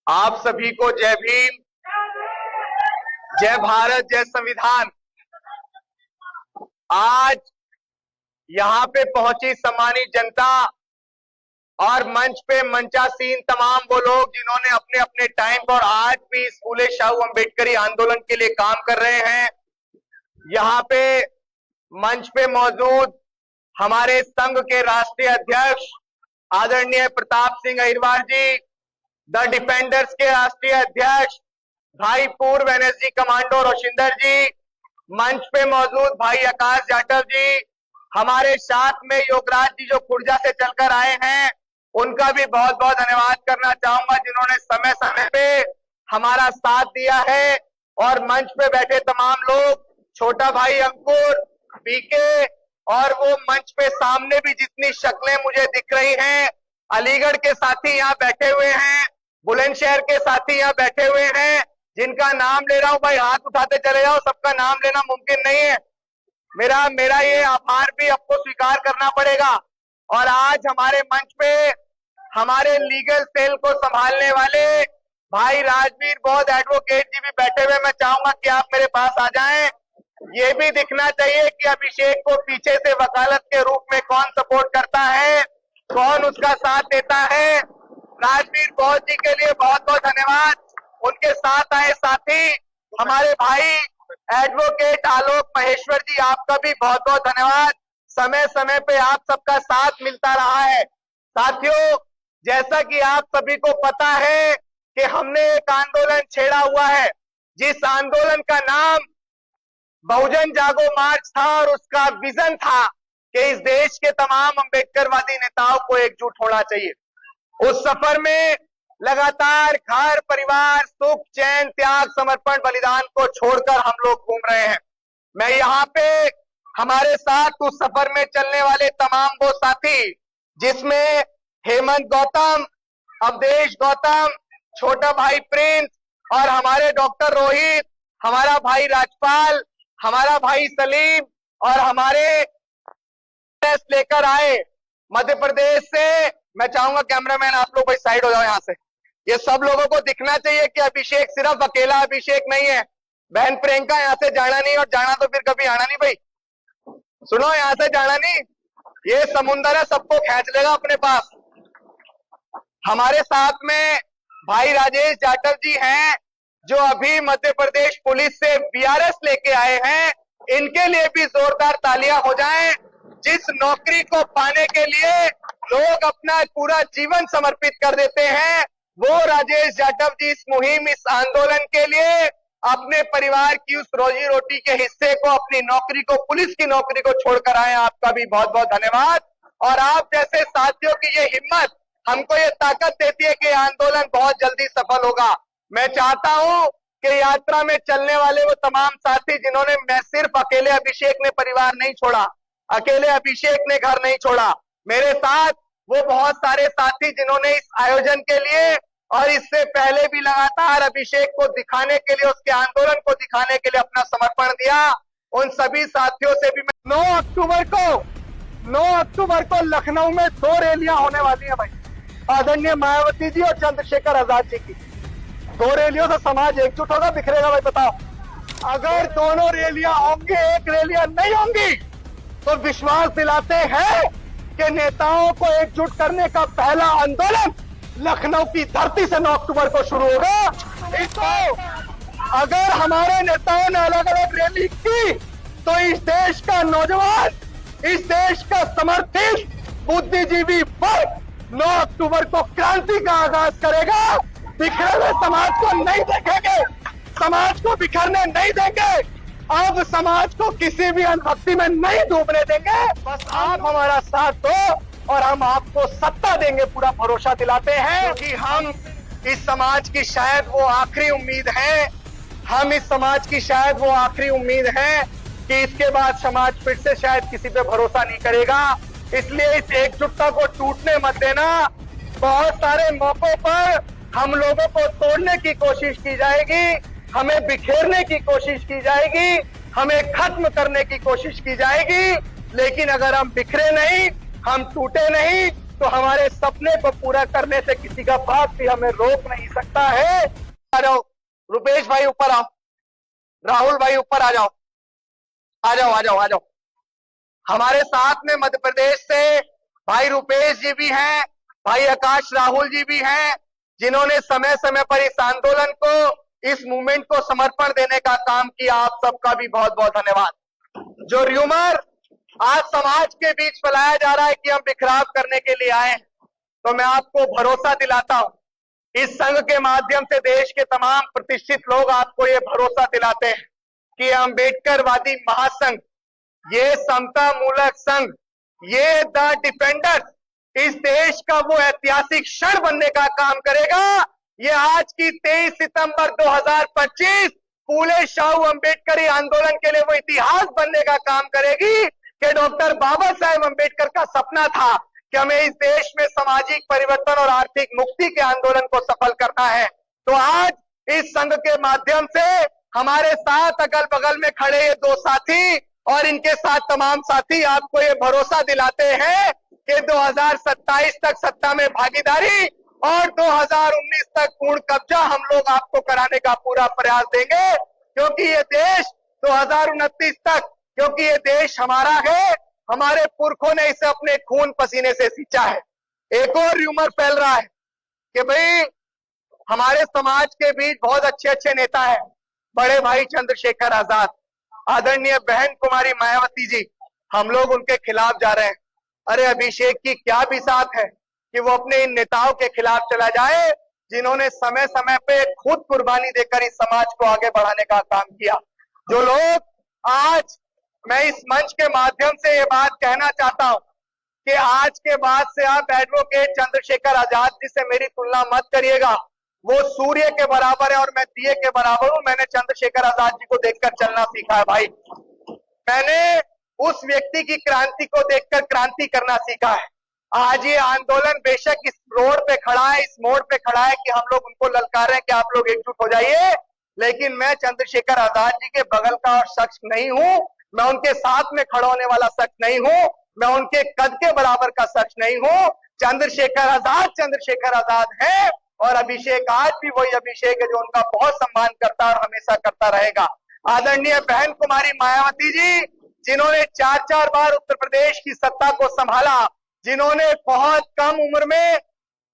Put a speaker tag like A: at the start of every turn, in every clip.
A: आप सभी को जय भीम, जय भारत, जय संविधान। आज यहाँ पे पहुंची सम्मानित जनता और मंच पे मंचासीन तमाम वो लोग जिन्होंने अपने अपने टाइम पर आज भी फूले शाहू अम्बेडकरी आंदोलन के लिए काम कर रहे हैं। यहाँ पे मंच पे मौजूद हमारे संघ के राष्ट्रीय अध्यक्ष आदरणीय प्रताप सिंह अहिरवार जी, द डिफेंडर्स के राष्ट्रीय अध्यक्ष भाई पूर्व एनएसजी कमांडो रोशिंदर जी, मंच पे मौजूद भाई आकाश जाटव जी, हमारे साथ में योगराज जी जो खुर्जा से चलकर आए हैं, उनका भी बहुत बहुत धन्यवाद करना चाहूंगा जिन्होंने समय समय पे हमारा साथ दिया है। और मंच पे बैठे तमाम लोग, छोटा भाई अंकुर, बीके, और वो मंच पे सामने भी जितनी शक्लें मुझे दिख रही हैं, अलीगढ़ के साथी यहाँ बैठे हुए हैं, बुलंदशहर के साथी यहाँ बैठे हुए हैं, जिनका नाम ले रहा हूं भाई हाथ उठाते चले जाओ, सबका नाम लेना मुमकिन नहीं है। मेरा ये आभार भी आपको स्वीकार करना पड़ेगा। और आज हमारे मंच पे हमारे लीगल सेल को संभालने वाले भाई राजवीर बौद्ध एडवोकेट जी भी बैठे हुए, मैं चाहूंगा कि आप मेरे पास आ जाएं। ये भी दिखना चाहिए कि अभिषेक को पीछे से वकालत के रूप में कौन सपोर्ट करता है, कौन उसका साथ देता है। राजवीर बौद्ध जी के लिए बहुत बहुत धन्यवाद। उनके साथ आए साथी हमारे भाई एडवोकेट आलोक महेश्वर जी, आपका भी बहुत बहुत धन्यवाद। समय समय पे आप सबका साथ मिलता रहा है। साथियों, जैसा कि आप सभी को पता है कि हमने एक आंदोलन छेड़ा हुआ है, जिस आंदोलन का नाम बहुजन जागो मार्च था, और उसका विजन था कि इस देश के तमाम अम्बेडकरवादी नेताओं को एकजुट होना चाहिए। उस सफर में लगातार घर परिवार, सुख चैन, त्याग, समर्पण, बलिदान को छोड़कर हम लोग घूम रहे हैं। मैं यहाँ पे हमारे साथ उस सफर में चलने वाले तमाम वो साथी, जिसमें हेमंत गौतम, अवधेश गौतम, छोटा भाई प्रिंस, और हमारे डॉक्टर रोहित, हमारा भाई राजपाल, हमारा भाई सलीम, और हमारे लेकर आए मध्य प्रदेश से। मैं चाहूंगा कैमरामैन आप लोग भाई साइड हो जाओ यहाँ से। ये सब लोगों को दिखना चाहिए कि अभिषेक सिर्फ अकेला अभिषेक नहीं है। बहन प्रियंका यहाँ से जाना नहीं, और जाना तो फिर कभी आना नहीं भाई। सुनो, यहाँ से जाना नहीं, ये समुंदर है, सबको खींच लेगा अपने पास। हमारे साथ में भाई राजेश जाटव जी हैं, जो अभी मध्य प्रदेश पुलिस से बीआरएस लेके आए हैं। इनके लिए भी जोरदार तालियां हो जाएं। जिस नौकरी को पाने के लिए लोग अपना पूरा जीवन समर्पित कर देते हैं, वो राजेश जाटव जी इस मुहिम, इस आंदोलन के लिए अपने परिवार की उस रोजी रोटी के हिस्से को, अपनी नौकरी को, पुलिस की नौकरी को छोड़कर आए। आपका भी बहुत बहुत धन्यवाद। और आप जैसे साथियों की ये हिम्मत हमको ये ताकत देती है कि आंदोलन बहुत जल्दी सफल होगा। मैं चाहता हूं कि यात्रा में चलने वाले वो तमाम साथी, जिन्होंने, मैं सिर्फ अकेले अभिषेक ने परिवार नहीं छोड़ा, अकेले अभिषेक ने घर नहीं छोड़ा, मेरे साथ वो बहुत सारे साथी जिन्होंने इस आयोजन के लिए और इससे पहले भी लगातार अभिषेक को दिखाने के लिए, उसके आंदोलन को दिखाने के लिए अपना समर्पण दिया। उन सभी साथियों से भी मैं 9 अक्टूबर को लखनऊ में 2 रैलियां होने वाली हैं भाई, आदरणीय मायावती जी और चंद्रशेखर आजाद जी की। 2 रैलियों से समाज एकजुट होगा, बिखरेगा भाई। बताओ, अगर दोनों रैलियां होंगी, एक रैलियां नहीं होंगी, तो विश्वास दिलाते हैं कि नेताओं को एकजुट करने का पहला आंदोलन लखनऊ की धरती से 9 अक्टूबर को शुरू होगा। इसको अगर हमारे नेताओं ने अलग अलग रैली की, तो इस देश का नौजवान, इस देश का समर्थित बुद्धिजीवी वर्ग 9 अक्टूबर को क्रांति का आगाज करेगा। बिखरे हुए समाज को नहीं देखेंगे, समाज को बिखरने नहीं देंगे, अब समाज को किसी भी अनभक्ति में नहीं डूबने देंगे। बस आप हमारा साथ दो और हम आपको सत्ता देंगे, पूरा भरोसा दिलाते हैं। क्योंकि हम इस समाज की शायद वो आखिरी उम्मीद है, हम इस समाज की शायद वो आखिरी उम्मीद है कि इसके बाद समाज फिर से शायद किसी पे भरोसा नहीं करेगा। इसलिए इस एकजुटता को टूटने मत देना। बहुत सारे मौकों पर हम लोगों को तोड़ने की कोशिश की जाएगी, हमें बिखेरने की कोशिश की जाएगी, हमें खत्म करने की कोशिश की जाएगी, लेकिन अगर हम बिखरे नहीं, हम टूटे नहीं, तो हमारे सपने को पूरा करने से किसी का बाप भी हमें रोक नहीं सकता है। आ जाओ रुपेश भाई, ऊपर आओ। राहुल भाई ऊपर आ जाओ, आ जाओ आ जाओ आ जाओ। हमारे साथ में मध्य प्रदेश से भाई रुपेश जी भी हैं, भाई आकाश राहुल जी भी हैं, जिन्होंने समय समय पर इस आंदोलन को, इस मूवमेंट को समर्पण देने का काम किया। आप सबका भी बहुत बहुत धन्यवाद। जो र्यूमर आज समाज के बीच फैलाया जा रहा है कि हम बिखराव करने के लिए आए, तो मैं आपको भरोसा दिलाता हूं, इस संघ के माध्यम से देश के तमाम प्रतिष्ठित लोग आपको ये भरोसा दिलाते हैं कि अम्बेडकरवादी महासंघ, ये समता मूलक संघ, ये द डिफेंडर्स इस देश का वो ऐतिहासिक क्षण बनने का काम करेगा। ये आज की 23 सितंबर 2025 फूले शाहू अम्बेडकरी आंदोलन के लिए वो इतिहास बनने का काम करेगी कि डॉक्टर बाबा साहेब अम्बेडकर का सपना था कि हमें इस देश में सामाजिक परिवर्तन और आर्थिक मुक्ति के आंदोलन को सफल करना है। तो आज इस संघ के माध्यम से हमारे साथ अगल बगल में खड़े ये दो साथी और इनके साथ तमाम साथी आपको ये भरोसा दिलाते हैं कि 2027 तक सत्ता में भागीदारी और 2019 तक पूर्ण कब्जा हम लोग आपको कराने का पूरा प्रयास देंगे, क्योंकि ये देश 2029 तक, क्योंकि ये देश हमारा है, हमारे पुरखों ने इसे अपने खून पसीने से सींचा है। एक और र्यूमर फैल रहा है कि भाई हमारे समाज के बीच बहुत अच्छे अच्छे नेता हैं, बड़े भाई चंद्रशेखर आजाद, आदरणीय बहन कुमारी मायावती जी, हम लोग उनके खिलाफ जा रहे हैं। अरे अभिषेक की क्या बिसात है कि वो अपने इन नेताओं के खिलाफ चला जाए, जिन्होंने समय समय पे खुद कुर्बानी देकर इस समाज को आगे बढ़ाने का काम किया। जो लोग आज, मैं इस मंच के माध्यम से ये बात कहना चाहता हूं कि आज के बाद से आप एडवोकेट चंद्रशेखर आजाद जी से मेरी तुलना मत करिएगा। वो सूर्य के बराबर है और मैं दिए के बराबर हूं। मैंने चंद्रशेखर आजाद जी को देखकर चलना सीखा है भाई। मैंने उस व्यक्ति की क्रांति को देखकर क्रांति करना सीखा है। आज ये आंदोलन बेशक इस रोड पे खड़ा है, इस मोड़ पे खड़ा है कि हम लोग उनको ललकार रहे हैं कि आप लोग एकजुट हो जाइए, लेकिन मैं चंद्रशेखर आजाद जी के बगल का शख्स नहीं हूं, मैं उनके साथ में खड़ा होने वाला शख्स नहीं हूं, मैं उनके कद के बराबर का शख्स नहीं हूं। चंद्रशेखर आजाद है और अभिषेक आज भी वही अभिषेक है जो उनका बहुत सम्मान करता है और हमेशा करता रहेगा। आदरणीय बहन कुमारी मायावती जी, जिन्होंने 4-4 बार उत्तर प्रदेश की सत्ता को संभाला, जिन्होंने बहुत कम उम्र में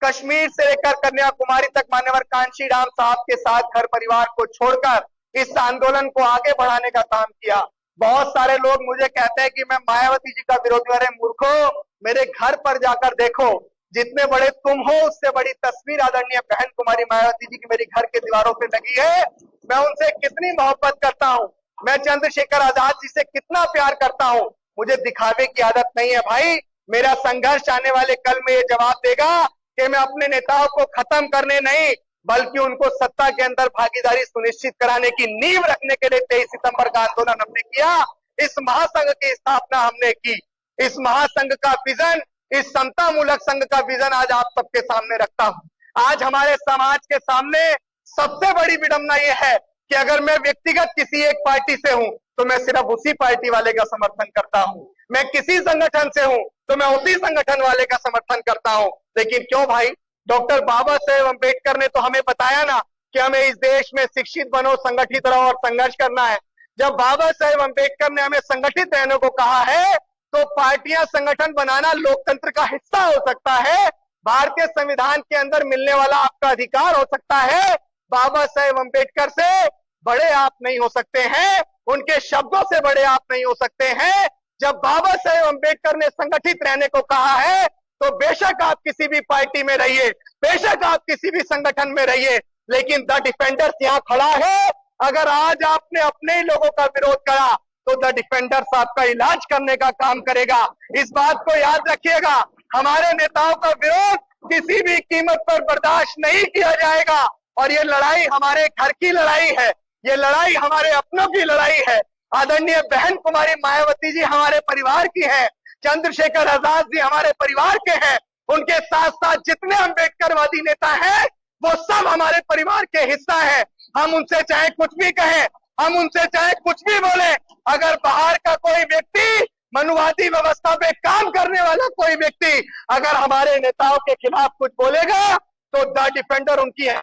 A: कश्मीर से लेकर कन्याकुमारी तक मान्यवर कांशी राम साहब के साथ घर परिवार को छोड़कर इस आंदोलन को आगे बढ़ाने का काम किया। बहुत सारे लोग मुझे कहते हैं कि मैं मायावती जी का विरोधी। अरे मूर्खों, मेरे घर पर जाकर देखो, जितने बड़े तुम हो उससे बड़ी तस्वीर आदरणीय बहन कुमारी मायावती जी की मेरी घर के दीवारों पे लगी है। मैं उनसे कितनी मोहब्बत करता हूं, मैं चंद्रशेखर आजाद जी से कितना प्यार करता हूं। मुझे दिखावे की आदत नहीं है भाई। मेरा संघर्ष आने वाले कल में ये जवाब देगा कि मैं अपने नेताओं को खत्म करने नहीं, बल्कि उनको सत्ता के अंदर भागीदारी सुनिश्चित कराने की नींव रखने के लिए 23 सितंबर का आंदोलन हमने किया। इस महासंघ की स्थापना हमने की। इस महासंघ का विजन, इस समता मूलक संघ का विजन आज आप सबके सामने रखता हूं। आज हमारे समाज के सामने सबसे बड़ी विडंबना यह है कि अगर मैं व्यक्तिगत किसी एक पार्टी से हूं तो मैं सिर्फ उसी पार्टी वाले का समर्थन करता हूं, मैं किसी संगठन से हूं तो मैं उसी संगठन वाले का समर्थन करता हूं। लेकिन क्यों भाई, डॉक्टर बाबा साहेब अम्बेडकर ने तो हमें बताया ना कि हमें इस देश में शिक्षित बनो, संगठित रहो और संघर्ष करना है। जब बाबा साहेब अम्बेडकर ने हमें संगठित रहने को कहा है, तो पार्टियां संगठन बनाना लोकतंत्र का हिस्सा हो सकता है, भारतीय संविधान के अंदर मिलने वाला आपका अधिकार हो सकता है। बाबा साहेब अम्बेडकर से बड़े आप नहीं हो सकते हैं, उनके शब्दों से बड़े आप नहीं हो सकते हैं। जब बाबा साहेब अम्बेडकर ने संगठित रहने को कहा है, तो बेशक आप किसी भी पार्टी में रहिए, बेशक आप किसी भी संगठन में रहिए, लेकिन द डिफेंडर्स यहाँ खड़ा है। अगर आज आपने अपने ही लोगों का विरोध करा तो द डिफेंडर्स आपका इलाज करने का काम करेगा। इस बात को याद रखिएगा, हमारे नेताओं का विरोध किसी भी कीमत पर बर्दाश्त नहीं किया जाएगा। और ये लड़ाई हमारे घर की लड़ाई है, ये लड़ाई हमारे अपनों की लड़ाई है। आदरणीय बहन कुमारी मायावती जी हमारे परिवार की है, चंद्रशेखर आजाद जी हमारे परिवार के हैं, उनके साथ साथ जितने अम्बेडकरवादी नेता हैं वो सब हमारे परिवार के हिस्सा है। हम उनसे चाहे कुछ भी कहें, हम उनसे चाहे कुछ भी बोले, अगर बाहर का कोई व्यक्ति मनुवादी व्यवस्था पे काम करने वाला कोई व्यक्ति अगर हमारे नेताओं के खिलाफ कुछ बोलेगा तो द डिफेंडर उनकी है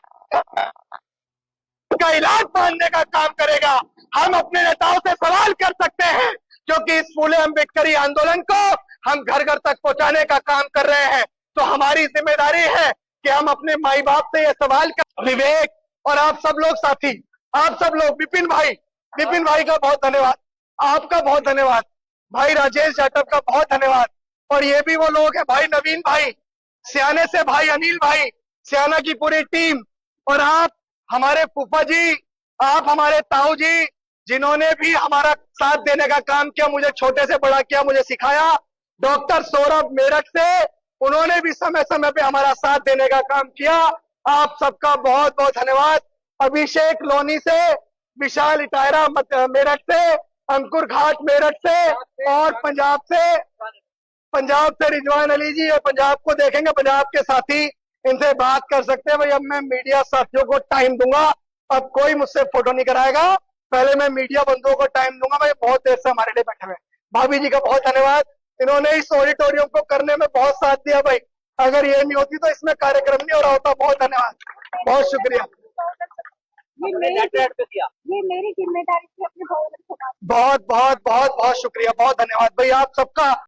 A: का इलाज मानने का काम करेगा। हम अपने नेताओं से सवाल कर सकते हैं क्योंकि इस फूले अम्बेडकरी आंदोलन को हम घर घर तक पहुंचाने का काम कर रहे हैं। तो हमारी जिम्मेदारी है कि हम अपने माई बाप से ये सवाल कर। विवेक और आप सब लोग साथी, आप सब लोग, विपिन भाई का बहुत धन्यवाद, आपका बहुत धन्यवाद, भाई राजेश जाटव का बहुत धन्यवाद। और ये भी वो लोग हैं, भाई नवीन भाई, सियाने से भाई अनिल भाई, सियाना की पूरी टीम, और आप हमारे फूफा जी, आप हमारे ताऊ जी, जिन्होंने भी हमारा साथ देने का काम किया, मुझे छोटे से बड़ा किया, मुझे सिखाया। डॉक्टर सौरभ मेरठ से, उन्होंने भी समय समय पे हमारा साथ देने का काम किया। आप सबका बहुत बहुत धन्यवाद। अभिषेक लोनी से, विशाल इटायरा मेरठ से, अंकुर घाट मेरठ से, और पंजाब से रिजवान अली जी, ये पंजाब को देखेंगे, पंजाब के साथी, इनसे बात कर सकते हैं। भाई अब मैं मीडिया साथियों को टाइम दूंगा, अब कोई मुझसे फोटो नहीं कराएगा, पहले मैं मीडिया बंधुओं को टाइम दूंगा। भाई बहुत देर से हमारे लिए बैठे हुए। भाभी जी का बहुत धन्यवाद, इन्होंने इस ऑडिटोरियम को करने में बहुत साथ दिया। भाई अगर ये नहीं होती तो इसमें कार्यक्रम नहीं हो रहा होता। बहुत धन्यवाद, बहुत शुक्रिया।
B: ये मेरी जिम्मेदारी थी अपने
A: बहुत बहुत बहुत बहुत शुक्रिया, बहुत धन्यवाद भाई आप सबका।